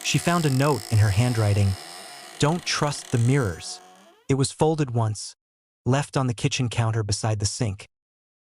She found a note in her handwriting. Don't trust the mirrors. It was folded once, left on the kitchen counter beside the sink,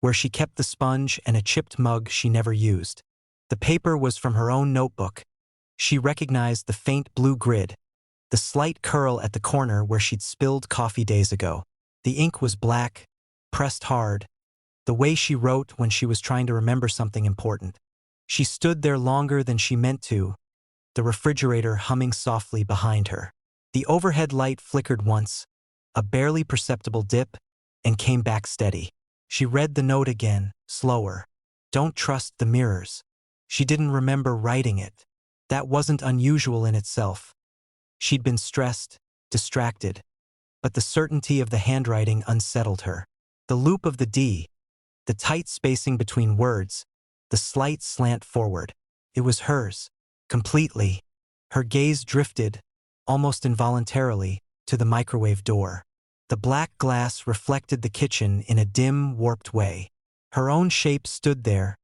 where she kept the sponge and a chipped mug she never used. The paper was from her own notebook. She recognized the faint blue grid, the slight curl at the corner where she'd spilled coffee days ago. The ink was black, pressed hard, the way she wrote when she was trying to remember something important. She stood there longer than she meant to, the refrigerator humming softly behind her. The overhead light flickered once, a barely perceptible dip, and came back steady. She read the note again, slower. Don't trust the mirrors. She didn't remember writing it. That wasn't unusual in itself. She'd been stressed, distracted, but the certainty of the handwriting unsettled her. The loop of the D, the tight spacing between words, the slight slant forward. It was hers, completely. Her gaze drifted, almost involuntarily, to the microwave door. The black glass reflected the kitchen in a dim, warped way. Her own shape stood there,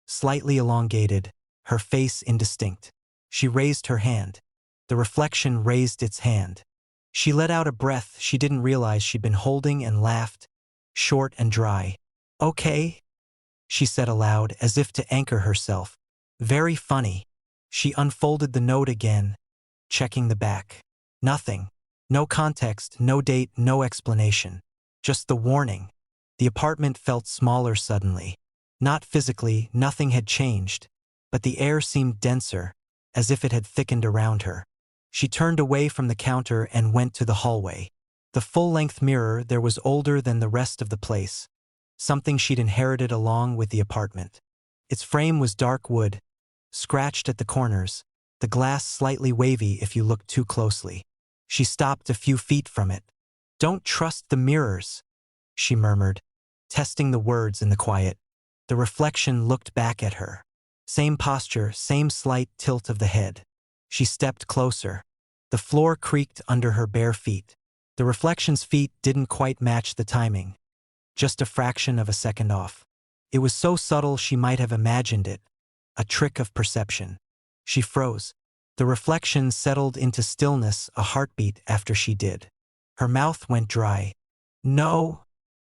slightly elongated, her face indistinct. She raised her hand. The reflection raised its hand. She let out a breath she didn't realize she'd been holding and laughed, short and dry. Okay, she said aloud as if to anchor herself. Very funny. She unfolded the note again, checking the back. Nothing. No context, no date, no explanation. Just the warning. The apartment felt smaller suddenly. Not physically, nothing had changed, but the air seemed denser, as if it had thickened around her. She turned away from the counter and went to the hallway. The full-length mirror there was older than the rest of the place, something she'd inherited along with the apartment. Its frame was dark wood, scratched at the corners, the glass slightly wavy if you looked too closely. She stopped a few feet from it. Don't trust the mirrors, she murmured, testing the words in the quiet. The reflection looked back at her. Same posture, same slight tilt of the head. She stepped closer. The floor creaked under her bare feet. The reflection's feet didn't quite match the timing, just a fraction of a second off. It was so subtle she might have imagined it, a trick of perception. She froze. The reflection settled into stillness a heartbeat after she did. Her mouth went dry. No,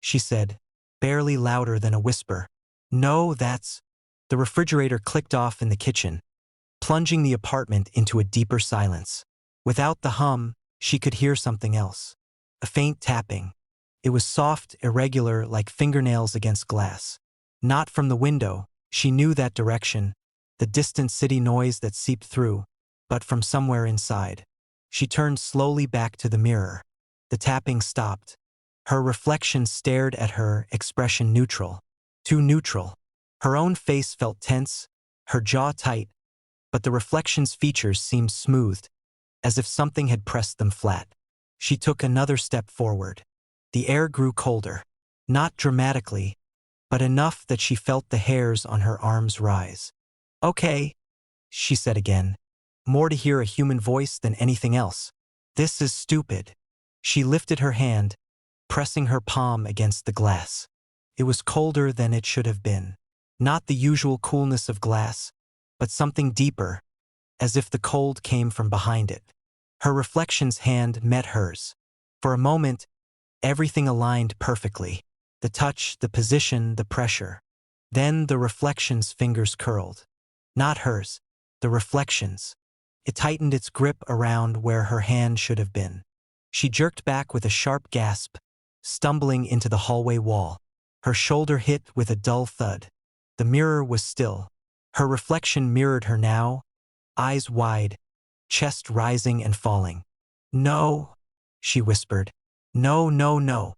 she said, barely louder than a whisper. No, that's... The refrigerator clicked off in the kitchen, plunging the apartment into a deeper silence. Without the hum, she could hear something else. A faint tapping. It was soft, irregular, like fingernails against glass. Not from the window, she knew that direction, the distant city noise that seeped through, but from somewhere inside. She turned slowly back to the mirror. The tapping stopped. Her reflection stared at her, expression neutral. Too neutral. Her own face felt tense, her jaw tight, but the reflection's features seemed smoothed, as if something had pressed them flat. She took another step forward. The air grew colder. Not dramatically, but enough that she felt the hairs on her arms rise. Okay, she said again, more to hear a human voice than anything else. This is stupid. She lifted her hand, pressing her palm against the glass. It was colder than it should have been. Not the usual coolness of glass, but something deeper, as if the cold came from behind it. Her reflection's hand met hers. For a moment, everything aligned perfectly. The touch, the position, the pressure. Then the reflection's fingers curled. Not hers, the reflection's. It tightened its grip around where her hand should have been. She jerked back with a sharp gasp, stumbling into the hallway wall. Her shoulder hit with a dull thud. The mirror was still. Her reflection mirrored her now, eyes wide, chest rising and falling. No, she whispered. No, no, no.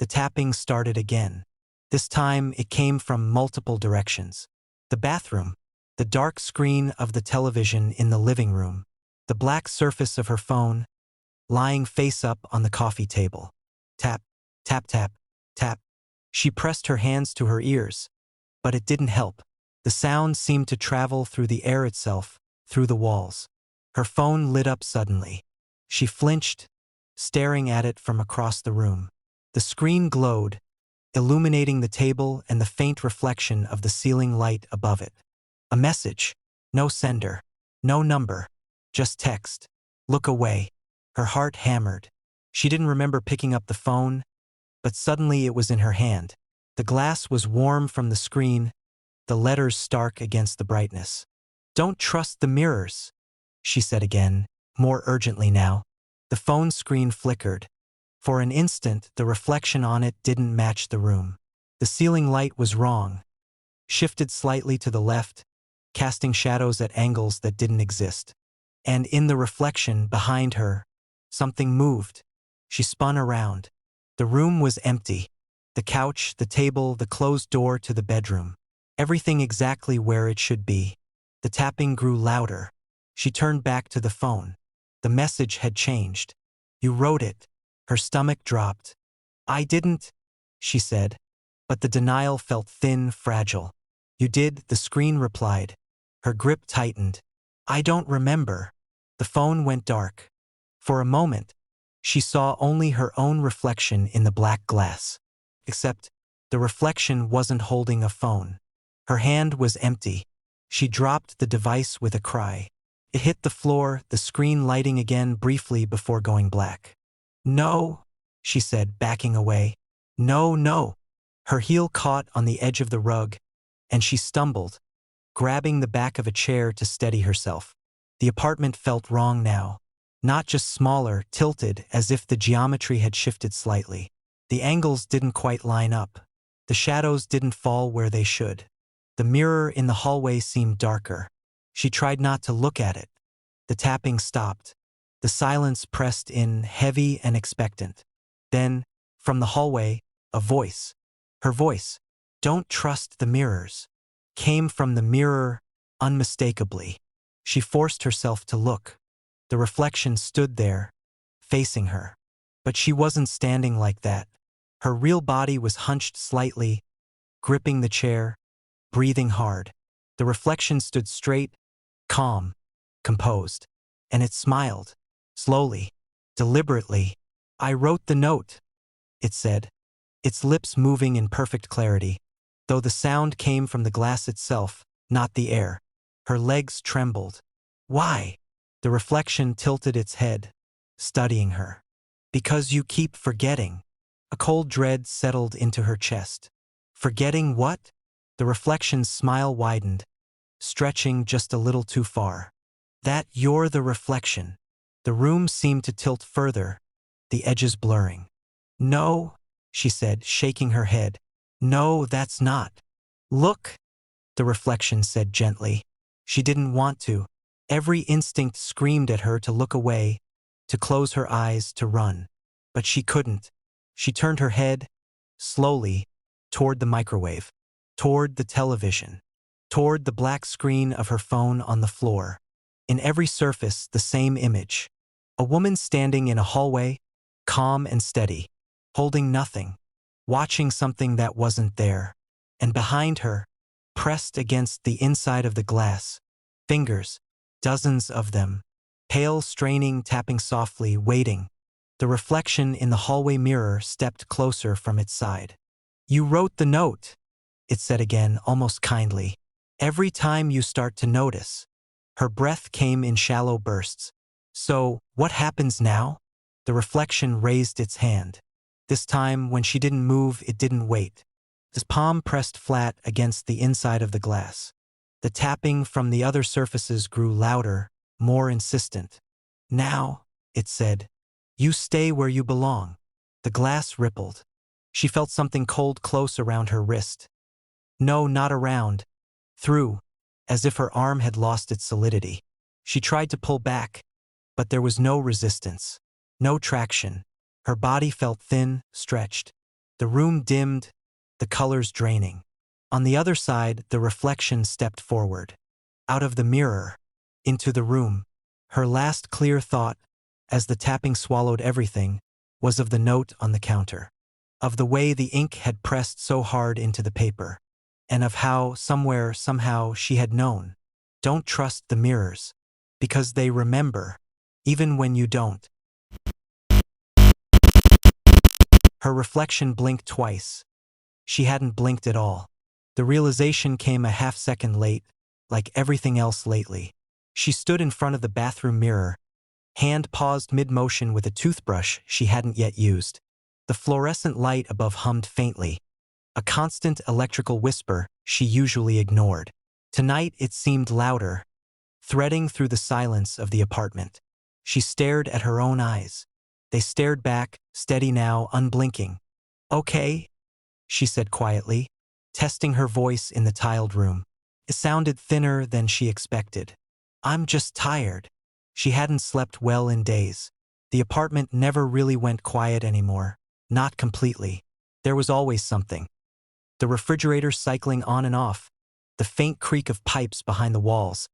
The tapping started again. This time it came from multiple directions. The bathroom, the dark screen of the television in the living room, the black surface of her phone, lying face up on the coffee table. Tap, tap, tap, tap. She pressed her hands to her ears, but it didn't help. The sound seemed to travel through the air itself, through the walls. Her phone lit up suddenly. She flinched, staring at it from across the room. The screen glowed, illuminating the table and the faint reflection of the ceiling light above it. A message. No sender. No number. Just text. Look away. Her heart hammered. She didn't remember picking up the phone, but suddenly it was in her hand. The glass was warm from the screen, the letters stark against the brightness. Don't trust the mirrors, she said again, more urgently now. The phone screen flickered. For an instant, the reflection on it didn't match the room. The ceiling light was wrong, shifted slightly to the left, casting shadows at angles that didn't exist. And in the reflection behind her, something moved. She spun around. The room was empty. The couch, the table, the closed door to the bedroom. Everything exactly where it should be. The tapping grew louder. She turned back to the phone. The message had changed. You wrote it. Her stomach dropped. I didn't, she said. But the denial felt thin, fragile. You did, the screen replied. Her grip tightened. I don't remember. The phone went dark. For a moment, she saw only her own reflection in the black glass. Except, the reflection wasn't holding a phone. Her hand was empty. She dropped the device with a cry. It hit the floor, the screen lighting again briefly before going black. No, she said, backing away. No, no. Her heel caught on the edge of the rug, and she stumbled, grabbing the back of a chair to steady herself. The apartment felt wrong now. Not just smaller, tilted, as if the geometry had shifted slightly. The angles didn't quite line up. The shadows didn't fall where they should. The mirror in the hallway seemed darker. She tried not to look at it. The tapping stopped. The silence pressed in, heavy and expectant. Then, from the hallway, a voice. Her voice, "Don't trust the mirrors," came from the mirror unmistakably. She forced herself to look. The reflection stood there, facing her. But she wasn't standing like that. Her real body was hunched slightly, gripping the chair, breathing hard. The reflection stood straight, calm, composed. And it smiled, slowly, deliberately. I wrote the note, it said, its lips moving in perfect clarity, though the sound came from the glass itself, not the air. Her legs trembled. Why? The reflection tilted its head, studying her. Because you keep forgetting. A cold dread settled into her chest. Forgetting what? The reflection's smile widened, stretching just a little too far. That you're the reflection. The room seemed to tilt further, the edges blurring. No, she said, shaking her head. No, that's not. Look, the reflection said gently. She didn't want to. Every instinct screamed at her to look away, to close her eyes, to run. But she couldn't. She turned her head, slowly, toward the microwave, toward the television, toward the black screen of her phone on the floor. In every surface, the same image. A woman standing in a hallway, calm and steady, holding nothing, watching something that wasn't there. And behind her, pressed against the inside of the glass, fingers, dozens of them, pale, straining, tapping softly, waiting. The reflection in the hallway mirror stepped closer from its side. You wrote the note, it said again, almost kindly. Every time you start to notice. Her breath came in shallow bursts. So, what happens now? The reflection raised its hand. This time, when she didn't move, it didn't wait. His palm pressed flat against the inside of the glass. The tapping from the other surfaces grew louder, more insistent. Now, it said, you stay where you belong. The glass rippled. She felt something cold close around her wrist. No, not around. Through, as if her arm had lost its solidity. She tried to pull back, but there was no resistance, no traction. Her body felt thin, stretched. The room dimmed, the colors draining. On the other side, the reflection stepped forward. Out of the mirror, into the room. Her last clear thought, as the tapping swallowed everything, was of the note on the counter. Of the way the ink had pressed so hard into the paper. And of how, somewhere, somehow, she had known. Don't trust the mirrors. Because they remember, even when you don't. Her reflection blinked twice. She hadn't blinked at all. The realization came a half-second late, like everything else lately. She stood in front of the bathroom mirror, hand paused mid-motion with a toothbrush she hadn't yet used. The fluorescent light above hummed faintly, a constant electrical whisper she usually ignored. Tonight it seemed louder, threading through the silence of the apartment. She stared at her own eyes. They stared back, steady now, unblinking. "Okay," she said quietly, testing her voice in the tiled room. It sounded thinner than she expected. "I'm just tired." She hadn't slept well in days. The apartment never really went quiet anymore. Not completely. There was always something. The refrigerator cycling on and off, the faint creak of pipes behind the walls,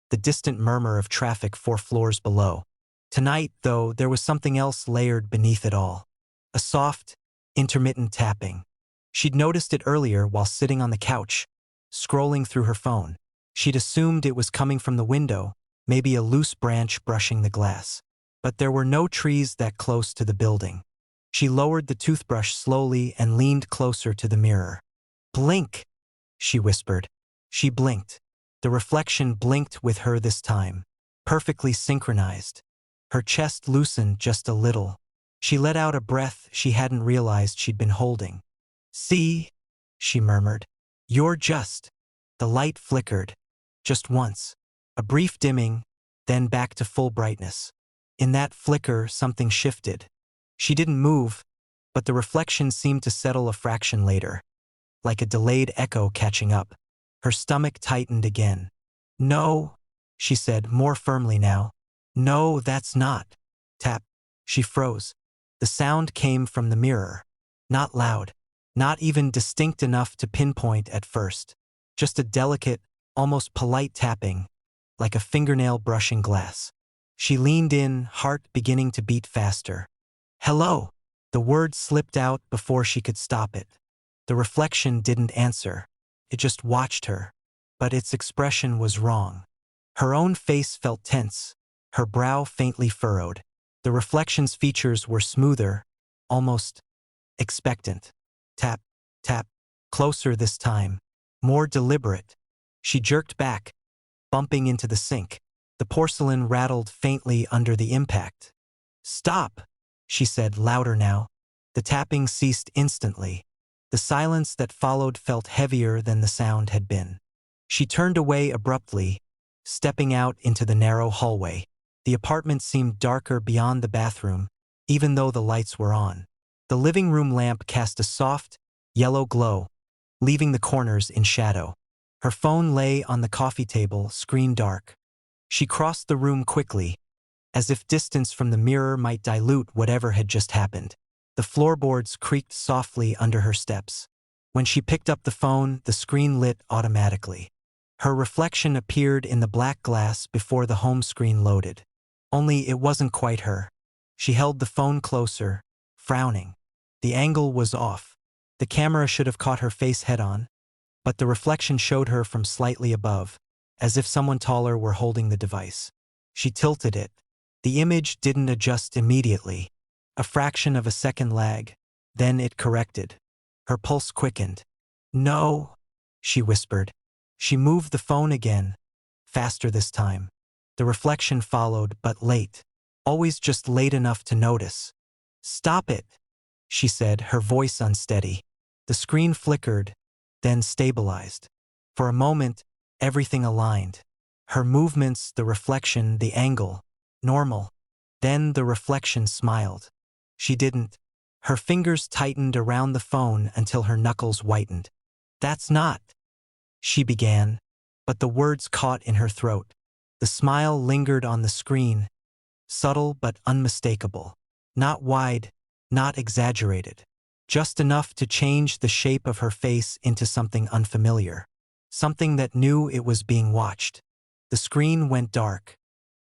the distant murmur of traffic 4 floors below. Tonight, though, there was something else layered beneath it all. A soft, intermittent tapping. She'd noticed it earlier while sitting on the couch, scrolling through her phone. She'd assumed it was coming from the window, maybe a loose branch brushing the glass. But there were no trees that close to the building. She lowered the toothbrush slowly and leaned closer to the mirror. "Blink," she whispered. She blinked. The reflection blinked with her this time, perfectly synchronized. Her chest loosened just a little. She let out a breath she hadn't realized she'd been holding. "See?" she murmured. "You're just." The light flickered. Just once. A brief dimming, then back to full brightness. In that flicker, something shifted. She didn't move, but the reflection seemed to settle a fraction later, like a delayed echo catching up. Her stomach tightened again. "No," she said, more firmly now. "No, that's not." Tap. She froze. The sound came from the mirror. Not loud. Not even distinct enough to pinpoint at first. Just a delicate, almost polite tapping, like a fingernail brushing glass. She leaned in, heart beginning to beat faster. "Hello." The word slipped out before she could stop it. The reflection didn't answer. It just watched her. But its expression was wrong. Her own face felt tense, her brow faintly furrowed. The reflection's features were smoother, almost expectant. Tap, tap, closer this time, more deliberate. She jerked back, bumping into the sink. The porcelain rattled faintly under the impact. "Stop," she said, louder now. The tapping ceased instantly. The silence that followed felt heavier than the sound had been. She turned away abruptly, stepping out into the narrow hallway. The apartment seemed darker beyond the bathroom, even though the lights were on. The living room lamp cast a soft, yellow glow, leaving the corners in shadow. Her phone lay on the coffee table, screen dark. She crossed the room quickly, as if distance from the mirror might dilute whatever had just happened. The floorboards creaked softly under her steps. When she picked up the phone, the screen lit automatically. Her reflection appeared in the black glass before the home screen loaded. Only it wasn't quite her. She held the phone closer, frowning. The angle was off. The camera should have caught her face head-on, but the reflection showed her from slightly above, as if someone taller were holding the device. She tilted it. The image didn't adjust immediately. A fraction of a second lag. Then it corrected. Her pulse quickened. "No," she whispered. She moved the phone again, faster this time. The reflection followed, but late. Always just late enough to notice. "Stop it," she said, her voice unsteady. The screen flickered, then stabilized. For a moment, everything aligned. Her movements, the reflection, the angle, normal. Then the reflection smiled. She didn't. Her fingers tightened around the phone until her knuckles whitened. "That's not," she began, but the words caught in her throat. The smile lingered on the screen, subtle but unmistakable. Not wide, not exaggerated. Just enough to change the shape of her face into something unfamiliar. Something that knew it was being watched. The screen went dark.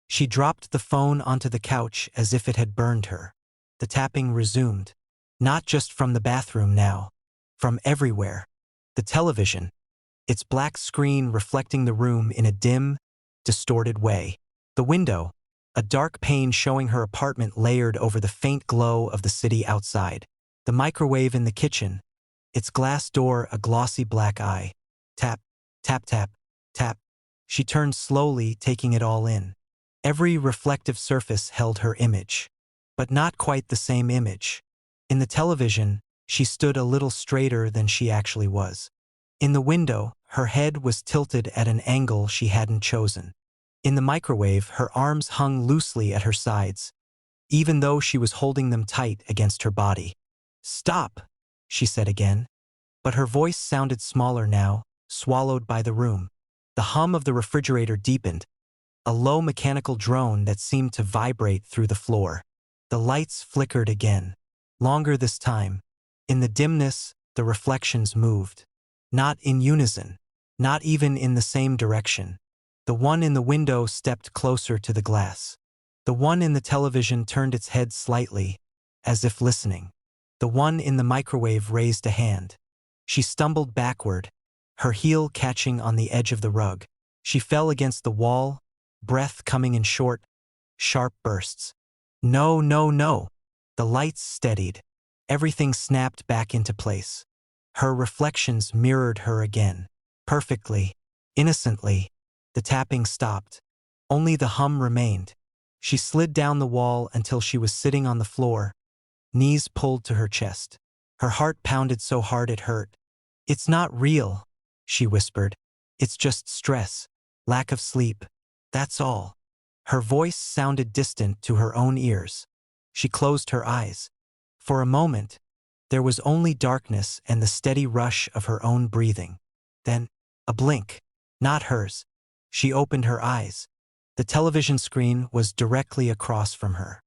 She dropped the phone onto the couch as if it had burned her. The tapping resumed. Not just from the bathroom now. From everywhere. The television. Its black screen reflecting the room in a dim, distorted way. The window. A dark pane showing her apartment layered over the faint glow of the city outside. The microwave in the kitchen. Its glass door a glossy black eye. Tap, tap, tap, tap. She turned slowly, taking it all in. Every reflective surface held her image. But not quite the same image. In the television, she stood a little straighter than she actually was. In the window, her head was tilted at an angle she hadn't chosen. In the microwave, her arms hung loosely at her sides, even though she was holding them tight against her body. "Stop," she said again. But her voice sounded smaller now, swallowed by the room. The hum of the refrigerator deepened, a low mechanical drone that seemed to vibrate through the floor. The lights flickered again, longer this time. In the dimness, the reflections moved. Not in unison, not even in the same direction. The one in the window stepped closer to the glass. The one in the television turned its head slightly, as if listening. The one in the microwave raised a hand. She stumbled backward, her heel catching on the edge of the rug. She fell against the wall, breath coming in short, sharp bursts. No, no, no. The lights steadied. Everything snapped back into place. Her reflections mirrored her again. Perfectly, innocently. The tapping stopped. Only the hum remained. She slid down the wall until she was sitting on the floor, knees pulled to her chest. Her heart pounded so hard it hurt. "It's not real," she whispered. "It's just stress, lack of sleep. That's all." Her voice sounded distant to her own ears. She closed her eyes. For a moment, there was only darkness and the steady rush of her own breathing. Then, a blink. Not hers. She opened her eyes. The television screen was directly across from her.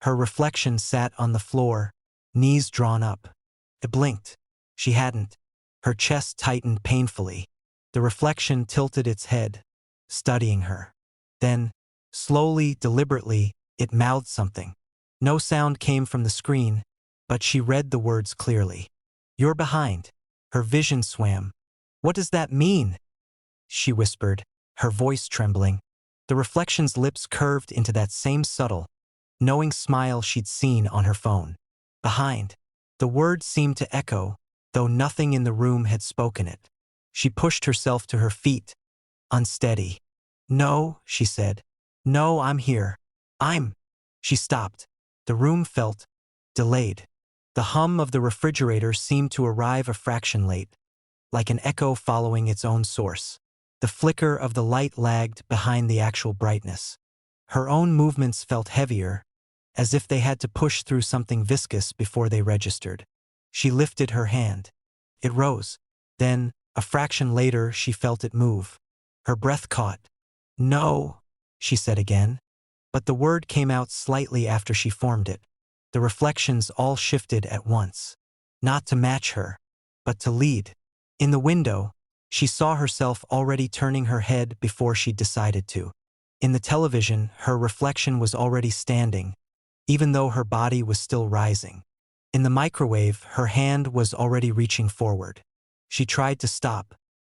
Her reflection sat on the floor, knees drawn up. It blinked. She hadn't. Her chest tightened painfully. The reflection tilted its head, studying her. Then, slowly, deliberately, it mouthed something. No sound came from the screen, but she read the words clearly. "You're behind." Her vision swam. "What does that mean?" she whispered, her voice trembling. The reflection's lips curved into that same subtle, knowing smile she'd seen on her phone. "Behind." The word seemed to echo, though nothing in the room had spoken it. She pushed herself to her feet, unsteady. "No," she said. "No, I'm here. She stopped. The room felt delayed. The hum of the refrigerator seemed to arrive a fraction late, like an echo following its own source. The flicker of the light lagged behind the actual brightness. Her own movements felt heavier, as if they had to push through something viscous before they registered. She lifted her hand. It rose. Then, a fraction later, she felt it move. Her breath caught. "No," she said again. But the word came out slightly after she formed it. The reflections all shifted at once. Not to match her, but to lead. In the window, she saw herself already turning her head before she decided to. In the television, her reflection was already standing, even though her body was still rising. In the microwave, her hand was already reaching forward. She tried to stop.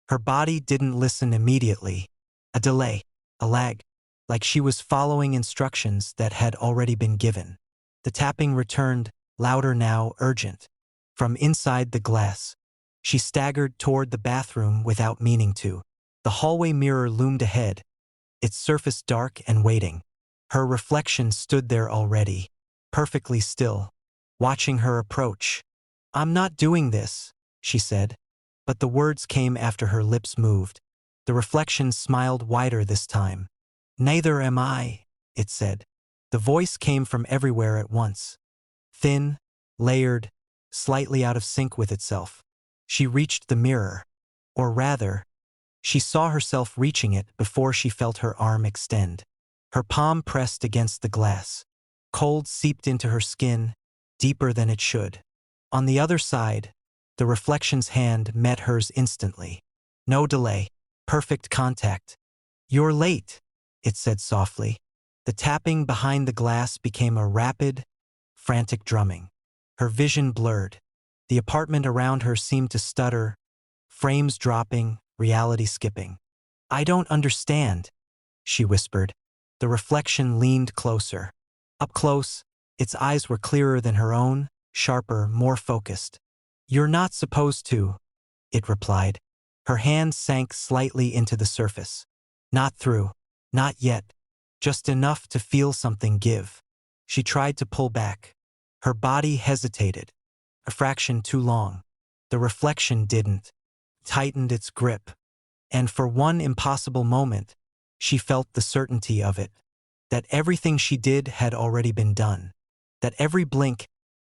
Her body didn't listen immediately. A delay, a lag, like she was following instructions that had already been given. The tapping returned, louder now, urgent. From inside the glass. She staggered toward the bathroom without meaning to. The hallway mirror loomed ahead, its surface dark and waiting. Her reflection stood there already, perfectly still, watching her approach. "I'm not doing this," she said. But the words came after her lips moved. The reflection smiled wider this time. "Neither am I," it said. The voice came from everywhere at once. Thin, layered, slightly out of sync with itself. She reached the mirror. Or rather, she saw herself reaching it before she felt her arm extend. Her palm pressed against the glass. Cold seeped into her skin, deeper than it should. On the other side, the reflection's hand met hers instantly. No delay. Perfect contact. "You're late," it said softly. The tapping behind the glass became a rapid, frantic drumming. Her vision blurred. The apartment around her seemed to stutter, frames dropping, reality skipping. "I don't understand," she whispered. The reflection leaned closer. Up close, its eyes were clearer than her own, sharper, more focused. "You're not supposed to," it replied. Her hand sank slightly into the surface. Not through. Not yet. Just enough to feel something give. She tried to pull back. Her body hesitated. A fraction too long. The reflection didn't. Tightened its grip. And for one impossible moment, she felt the certainty of it. That everything she did had already been done. That every blink,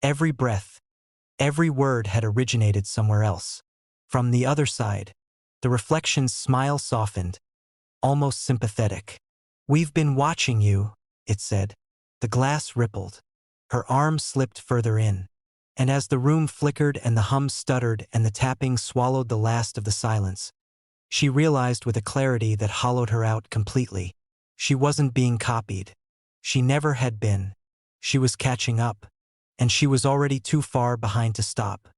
every breath, every word had originated somewhere else. From the other side, the reflection's smile softened, almost sympathetic. "We've been watching you," it said. The glass rippled. Her arm slipped further in. And as the room flickered and the hum stuttered and the tapping swallowed the last of the silence, she realized with a clarity that hollowed her out completely. She wasn't being copied. She never had been. She was catching up. And she was already too far behind to stop.